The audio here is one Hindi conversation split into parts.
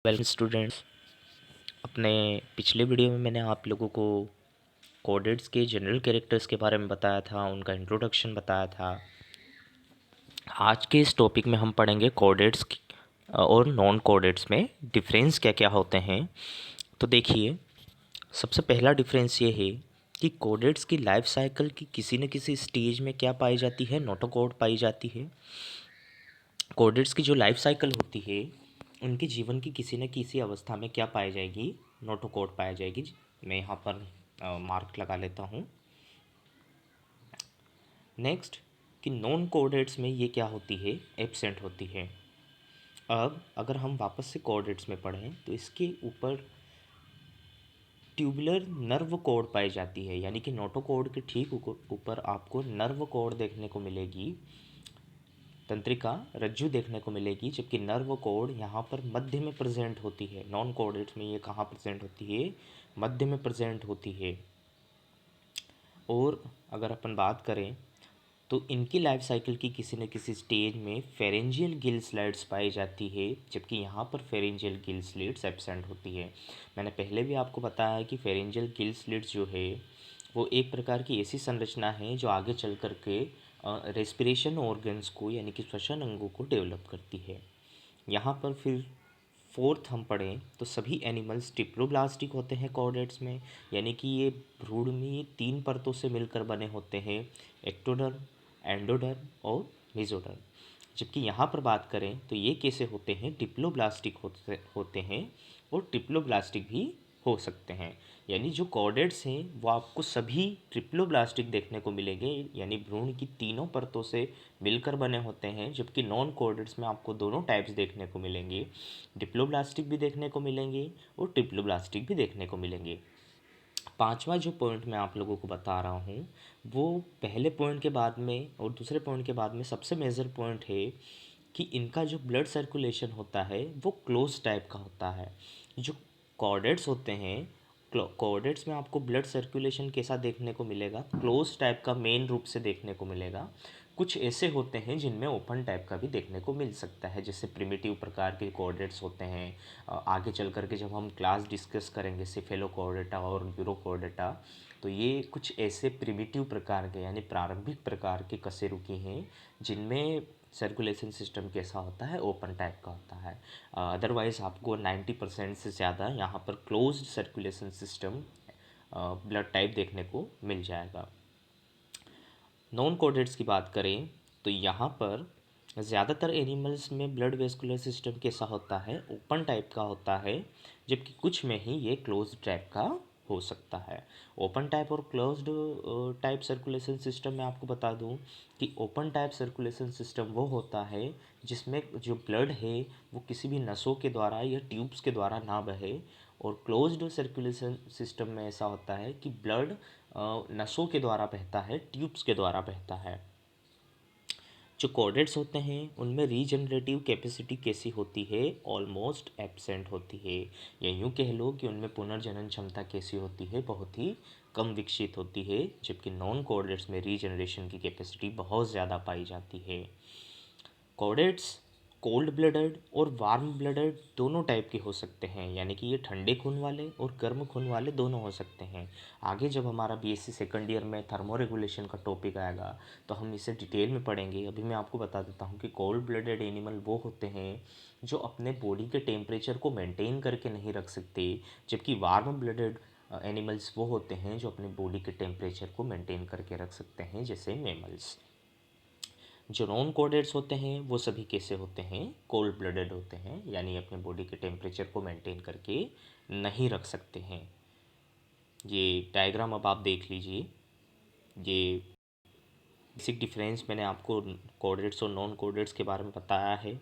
Welcome students. अपने पिछले वीडियो में मैंने आप लोगों को कोडेड्स के जनरल कैरेक्टर्स के बारे में बताया था, उनका इंट्रोडक्शन बताया था। आज के इस टॉपिक में हम पढ़ेंगे कोडेड्स और नॉन कोडेड्स में डिफरेंस क्या क्या होते हैं। तो देखिए, सबसे पहला डिफरेंस ये है कि कोडेड्स की लाइफ साइकिल की किसी न किसी स्टेज में क्या पाई जाती है, नोटोकोड पाई जाती है। कोडेड्स की जो लाइफ साइकिल होती है, उनके जीवन की किसी न किसी अवस्था में क्या पाई जाएगी, नोटोकोड पाई जाएगी। मैं यहाँ पर मार्क लगा लेता हूँ। नेक्स्ट कि नॉन कोडेड्स में ये क्या होती है, एब्सेंट होती है। अब अगर हम वापस से कोडेड्स में पढ़ें तो इसके ऊपर ट्यूबुलर नर्व कोड पाई जाती है, यानी कि नोटोकोड के ठीक ऊपर आपको नर्व कोड देखने को मिलेगी, तंत्रिका रज्जु देखने को मिलेगी, जबकि नर्व कोड यहाँ पर मध्य में प्रेजेंट होती है। नॉन कोडेड्स में ये कहाँ प्रेजेंट होती है, मध्य में प्रेजेंट होती है। और अगर अपन बात करें तो इनकी लाइफ साइकिल की किसी न किसी स्टेज में फेरेंजियल गिल स्लाइड्स पाई जाती है, जबकि यहाँ पर फेरेंजियल गिल स्लिट्स एब्सेंट होती है। मैंने पहले भी आपको बताया है कि फेरेंजियल गिल स्लिट्स जो है वो एक प्रकार की ऐसी संरचना है जो आगे चल कर के रेस्पिरेशन ऑर्गन्स को, यानी कि श्वसन अंगों को डेवलप करती है। यहाँ पर फिर फोर्थ हम पढ़ें तो सभी एनिमल्स डिप्लोब्लास्टिक होते हैं कोडेड्स में, यानी कि ये भ्रूण में ये 3 परतों से मिलकर बने होते हैं, एक्टोडर्म, एंडोडर्म और मेसोडर्म। जबकि यहाँ पर बात करें तो ये कैसे होते हैं, डिप्लोब्लास्टिक होते हैं और ट्रिप्लोब्लास्टिक भी हो सकते हैं। यानी जो कॉर्डेट्स हैं वो आपको सभी ट्रिप्लोब्लास्टिक देखने को मिलेंगे, यानी भ्रूण की तीनों परतों से मिलकर बने होते हैं। जबकि नॉन कॉर्डेट्स में आपको दोनों टाइप्स देखने को मिलेंगे, डिप्लोब्लास्टिक भी देखने को मिलेंगे और ट्रिप्लोब्लास्टिक भी देखने को मिलेंगे। पांचवा जो पॉइंट मैं आप लोगों को बता रहा हूँ वो पहले पॉइंट के बाद में और दूसरे पॉइंट के बाद में सबसे मेजर पॉइंट है कि इनका जो ब्लड सर्कुलेशन होता है वो क्लोज टाइप का होता है। जो कॉर्डेट्स होते हैं, कॉर्डेट्स में आपको ब्लड सर्कुलेशन कैसा देखने को मिलेगा, क्लोज टाइप का मेन रूप से देखने को मिलेगा। कुछ ऐसे होते हैं जिनमें ओपन टाइप का भी देखने को मिल सकता है, जैसे प्रिमिटिव प्रकार के कॉर्डेट्स होते हैं। आगे चल कर के जब हम क्लास डिस्कस करेंगे सेफेलोकॉर्डेटा और यूरोकॉर्डेटा, तो ये कुछ ऐसे प्रिमिटिव प्रकार के यानी प्रारंभिक प्रकार के कशेरुकी हैं जिनमें सर्कुलेशन सिस्टम कैसा होता है, ओपन टाइप का होता है। अदरवाइज़ आपको 90% से ज़्यादा यहाँ पर closed circulation system blood type देखने को मिल जाएगा। नॉन कोडेट्स की बात करें तो यहाँ पर ज़्यादातर एनिमल्स में ब्लड वेस्कुलर सिस्टम कैसा होता है, ओपन टाइप का होता है, जबकि कुछ में ही ये क्लोज टाइप का हो सकता है। ओपन टाइप और क्लोज्ड टाइप सर्कुलेशन सिस्टम में आपको बता दूं कि ओपन टाइप सर्कुलेशन सिस्टम वो होता है जिसमें जो ब्लड है वो किसी भी नसों के द्वारा या ट्यूब्स के द्वारा ना बहे, और क्लोज्ड सर्कुलेशन सिस्टम में ऐसा होता है कि ब्लड नसों के द्वारा बहता है, ट्यूब्स के द्वारा बहता है। जो कॉर्डेट्स होते हैं उनमें रीजनरेटिव कैपेसिटी कैसी होती है, ऑलमोस्ट एब्सेंट होती है, या यूँ कह लो कि उनमें पुनर्जनन क्षमता कैसी होती है, बहुत ही कम विकसित होती है। जबकि नॉन कॉर्डेट्स में रीजनरेशन की कैपेसिटी बहुत ज़्यादा पाई जाती है। कॉर्डेट्स कोल्ड ब्लडेड और वार्म ब्लडेड दोनों टाइप के हो सकते हैं, यानी कि ये ठंडे खून वाले और गर्म खून वाले दोनों हो सकते हैं। आगे जब हमारा बीएससी सेकंड ईयर में थर्मो रेगुलेशन का टॉपिक आएगा तो हम इसे डिटेल में पढ़ेंगे। अभी मैं आपको बता देता हूँ कि कोल्ड ब्लडेड एनिमल वो होते हैं जो अपने बॉडी के टेम्परेचर को मेंटेन करके नहीं रख सकते, जबकि वार्म ब्लडेड एनिमल्स वो होते हैं जो अपने बॉडी के टेम्परेचर को मेंटेन करके रख सकते हैं, जैसे मैमल्स। जो नॉन कोडेट्स होते हैं वो सभी कैसे होते हैं, कोल्ड ब्लडेड होते हैं, यानी अपने बॉडी के टेम्परेचर को मेंटेन करके नहीं रख सकते हैं। ये डायग्राम अब आप देख लीजिए। ये बेसिक डिफरेंस मैंने आपको कोडेट्स और नॉन कोडेट्स के बारे में बताया है।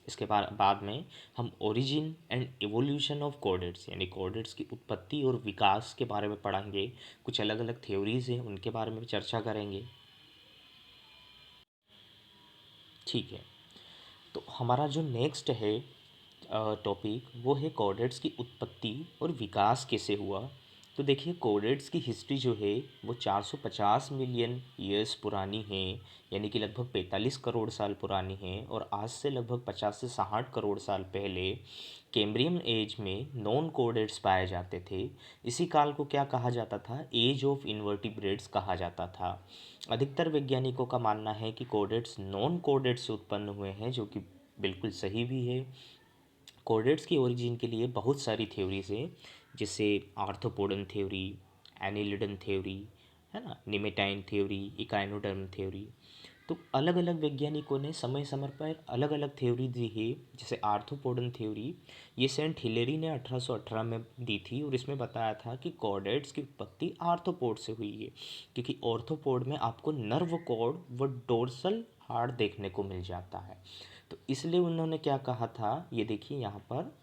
इसके बाद में हम ओरिजिन एंड एवोल्यूशन ऑफ कोडेट्स यानी कोडेट्स की उत्पत्ति और विकास के बारे में पढ़ेंगे। कुछ अलग अलग थ्योरीज हैं उनके बारे में भी चर्चा करेंगे। ठीक है, तो हमारा जो नेक्स्ट है टॉपिक वो है कॉर्डेट्स की उत्पत्ति और विकास कैसे हुआ। तो देखिए कोडेट्स की हिस्ट्री जो है वो 450 मिलियन ईयर्स पुरानी है, यानी कि लगभग 45 करोड़ साल पुरानी है। और आज से लगभग 50 से 60 करोड़ साल पहले कैम्ब्रियन एज में नॉन कोडेट्स पाए जाते थे। इसी काल को क्या कहा जाता था? एज ऑफ इन्वर्टिब्रेट्स कहा जाता था। अधिकतर वैज्ञानिकों का मानना है कि कोडेट्स नॉन कोडेट्स से उत्पन्न हुए हैं, जो कि बिल्कुल सही भी है। कोडेट्स की ओरिजिन के लिए बहुत सारी थ्योरीज हैं, जैसे आर्थ्रोपोडन थ्योरी, एनिलिडन थ्योरी, है ना, निमेटाइन थ्योरी, इकाइनोडर्म थ्योरी। तो अलग अलग वैज्ञानिकों ने समय समय पर अलग अलग थ्योरी दी है। जैसे आर्थ्रोपोडन थ्योरी, ये सेंट हिलेरी ने 1818 में दी थी, और इसमें बताया था कि कॉर्डेट्स की उत्पत्ति आर्थ्रोपोड से हुई है, क्योंकि ऑर्थोपोड में आपको नर्व कॉर्ड व डोर्सल हार्ट देखने को मिल जाता है। तो इसलिए उन्होंने क्या कहा था, ये देखिए यहाँ पर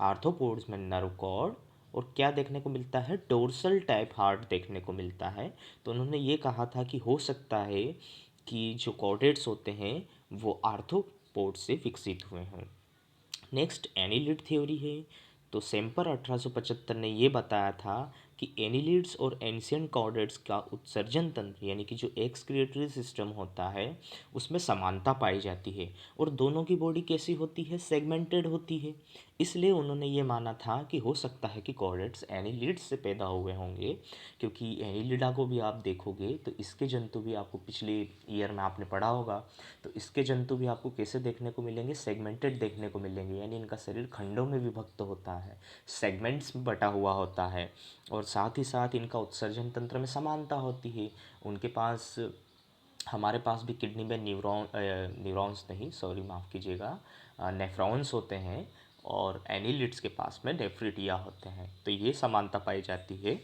आर्थ्रोपोड्स में नर्व कॉर्ड और क्या देखने को मिलता है, डोर्सल टाइप हार्ट देखने को मिलता है। तो उन्होंने ये कहा था कि हो सकता है कि जो कॉर्डेट्स होते हैं वो आर्थ्रोपोड से विकसित हुए हों। नेक्स्ट एनिलिड थ्योरी है। तो सेम्पर 1875 ने ये बताया था कि एनिलिड्स और एंशियंट कॉर्डेट्स का उत्सर्जन तंत्र, यानी कि जो एक्सक्रीटरी सिस्टम होता है, उसमें समानता पाई जाती है, और दोनों की बॉडी कैसी होती है, सेगमेंटेड होती है। इसलिए उन्होंने ये माना था कि हो सकता है कि कॉर्डेट्स एनिलिड्स से पैदा हुए होंगे, क्योंकि एनिलिडा को भी आप देखोगे तो इसके जंतु भी आपको पिछले ईयर में आपने पढ़ा होगा, तो इसके जंतु भी आपको कैसे देखने को मिलेंगे, सेगमेंटेड देखने को मिलेंगे, यानी इनका शरीर खंडों में विभक्त होता है, सेगमेंट्स में बटा हुआ होता है, और साथ ही साथ इनका उत्सर्जन तंत्र में समानता होती है। उनके पास, हमारे पास भी किडनी में न्यूरॉन्स नहीं, सॉरी माफ़ कीजिएगा, नेफ्रॉन्स होते हैं, और एनिलिड्स के पास में नेफ्रिटिया होते हैं। तो ये समानता पाई जाती है।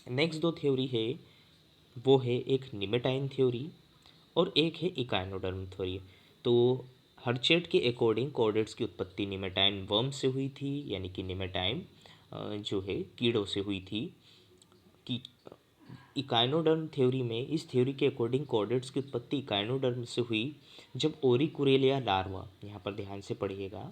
नेक्स्ट दो थ्योरी है, वो है एक निमेटाइन थ्योरी और एक है इकाइनोडर्म थ्योरी। तो हर्चेट के अकॉर्डिंग कॉर्डेट्स की उत्पत्ति निमेटाइन वर्म से हुई थी, यानी कि निमेटाइन जो है कीड़ों से हुई थी। कि इकाइनोडर्म थ्योरी में, इस थ्योरी के अकॉर्डिंग कॉर्डेट्स की उत्पत्ति इकाइनोडर्म से हुई, जब ओरिकुरेलिया लार्वा, यहाँ पर ध्यान से पढ़िएगा,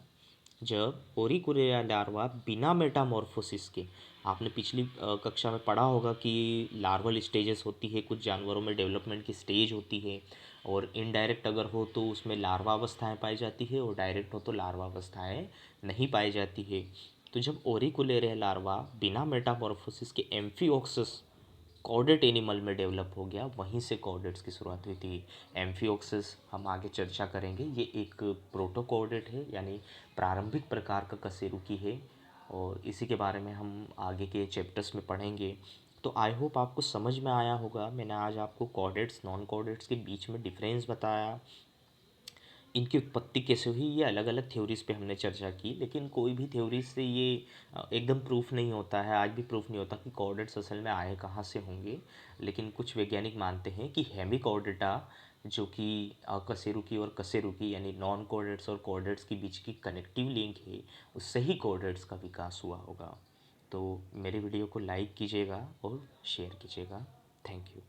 जब ओरिकुलेरा लार्वा बिना मेटामॉर्फोसिस के, आपने पिछली कक्षा में पढ़ा होगा कि लार्वल स्टेजेस होती है, कुछ जानवरों में डेवलपमेंट की स्टेज होती है, और इनडायरेक्ट अगर हो तो उसमें लार्वा अवस्थाएँ पाई जाती है, और डायरेक्ट हो तो लार्वा अवस्थाएँ नहीं पाई जाती है। तो जब ओरिकुलेरा लार्वा बिना मेटामॉर्फोसिस के एम्फिओक्सस कॉर्डेट एनिमल में डेवलप हो गया, वहीं से कॉर्डेट्स की शुरुआत हुई थी। एम्फिओक्सिस हम आगे चर्चा करेंगे, ये एक प्रोटोकॉर्डेट है, यानी प्रारंभिक प्रकार का कशेरुकी है, और इसी के बारे में हम आगे के चैप्टर्स में पढ़ेंगे। तो आई होप आपको समझ में आया होगा। मैंने आज आपको कॉर्डेट्स नॉन कॉर्डेट्स के बीच में डिफरेंस बताया, इनकी उत्पत्ति कैसे हुई, ये अलग अलग थ्योरीज पे हमने चर्चा की। लेकिन कोई भी थ्योरीज से ये एकदम प्रूफ नहीं होता है, आज भी प्रूफ नहीं होता कि कॉर्डेट्स असल में आए कहाँ से होंगे। लेकिन कुछ वैज्ञानिक मानते हैं कि हेमिकॉर्डेटा, जो कि कशेरुकी और कशेरुकी यानी नॉन कॉर्डेट्स और कॉर्डेट्स के बीच की कनेक्टिव लिंक है, उससे ही कॉर्डेट्स का विकास हुआ होगा। तो मेरे वीडियो को लाइक कीजिएगा और शेयर कीजिएगा। Thank you.